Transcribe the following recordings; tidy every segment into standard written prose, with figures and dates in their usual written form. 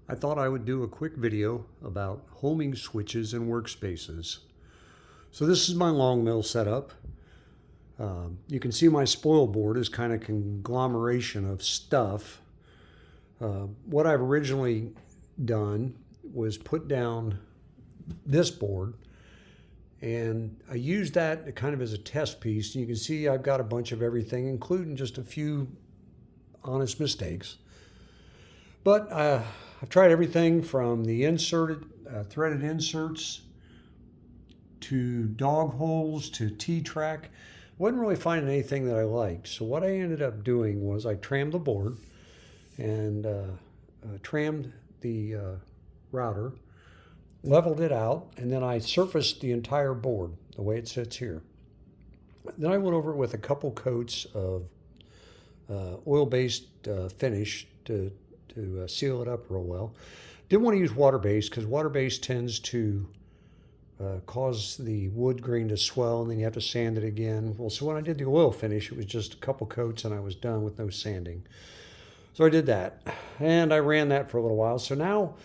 I thought I would do a quick video about homing switches and workspaces. So this is my Longmill setup. You can see my spoil board is kind of conglomeration of stuff. What I've originally done was put down this board, and I used that kind of as a test piece. You can see I've got a bunch of everything, including just a few honest mistakes. But I've tried everything from the threaded inserts to dog holes to T-track. Wasn't really finding anything that I liked. So what I ended up doing was I trammed the board and trammed the router, leveled it out, and then I surfaced the entire board the way it sits here. Then I went over it with a couple coats of oil-based finish to seal it up real well. Didn't want to use water-based because water-based tends to cause the wood grain to swell, and then you have to sand it again. Well, so when I did the oil finish, it was just a couple coats and I was done with no sanding. So I did that, and I ran that for a little while. So now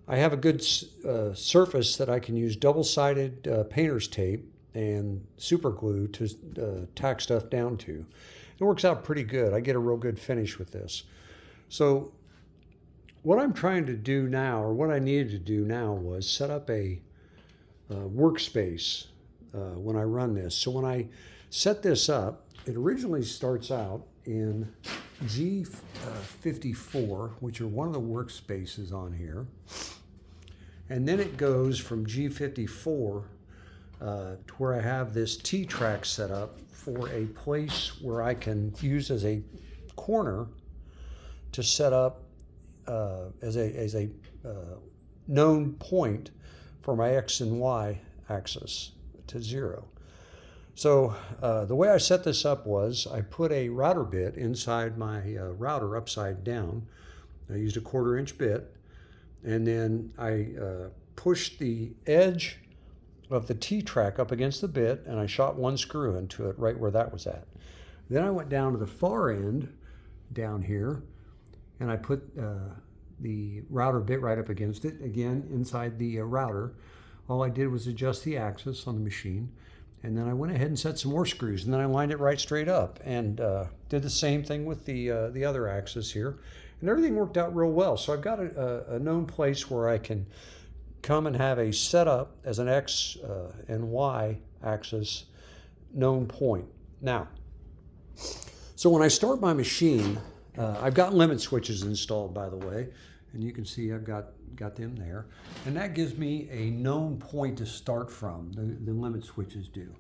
I have a good surface that I can use double-sided painter's tape and super glue to tack stuff down to. It works out pretty good. I get a real good finish with this. So what I'm trying to do now, or what I needed to do now, was set up a workspace when I run this. So when I set this up, it originally starts out in G54, which are one of the workspaces on here. And then it goes from G54 to where I have this T-track set up for a place where I can use as a corner to set up as a known point for my X and Y axis to 0. So the way I set this up was I put a router bit inside my router upside down. I used a 1/4 inch bit, and then I pushed the edge of the T-track up against the bit, and I shot one screw into it right where that was at. Then I went down to the far end down here, and I put the router bit right up against it, again inside the router. All I did was adjust the axis on the machine, and then I went ahead and set some more screws, and then I lined it right straight up, and did the same thing with the other axis here, and everything worked out real well. So I've got a known place where I can come and have a setup as an X and Y axis known point. Now, so when I start my machine, I've got limit switches installed, by the way, and you can see I've got them there, and that gives me a known point to start from. The limit switches do.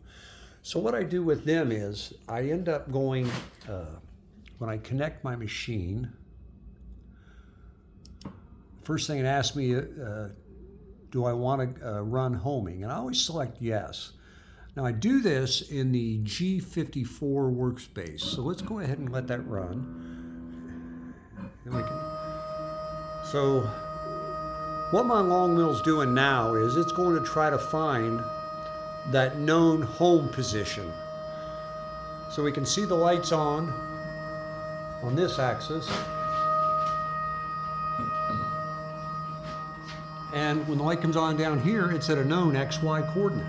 So what I do with them is I end up going, when I connect my machine, first thing it asks me, do I want to run homing? And I always select yes. Now I do this in the G54 workspace, so let's go ahead and let that run. So what my Longmill's doing now is it's going to try to find that known home position. So we can see the lights on this axis. And when the light comes on down here, it's at a known XY coordinate.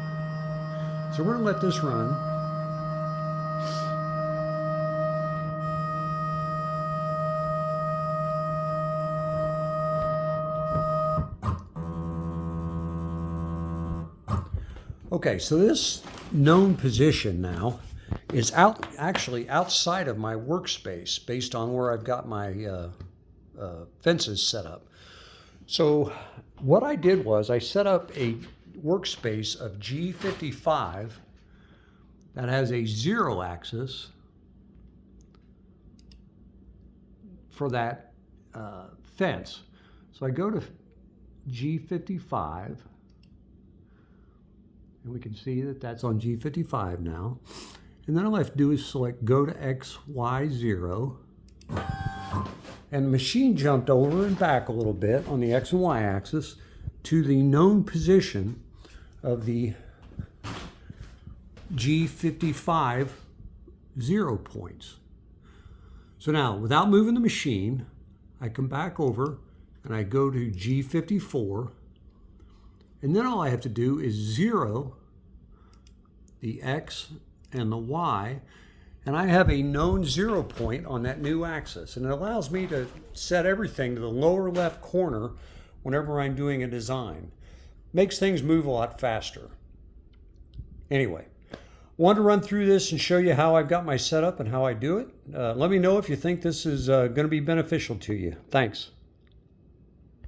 So we're going to let this run. Okay, so this known position now is actually outside of my workspace based on where I've got my fences set up. So what I did was I set up a workspace of G55 that has a 0 axis for that fence. So I go to G55, and we can see that that's on G55 now. And then all I have to do is select go to XY0. And the machine jumped over and back a little bit on the X and Y axis to the known position of the G55 0 points. So now, without moving the machine, I come back over and I go to G54, and then all I have to do is 0 the X and the Y, and I have a known 0 point on that new axis, and it allows me to set everything to the lower left corner whenever I'm doing a design. Makes things move a lot faster. Anyway, wanted to run through this and show you how I've got my setup and how I do it. Let me know if you think this is going to be beneficial to you. Thanks.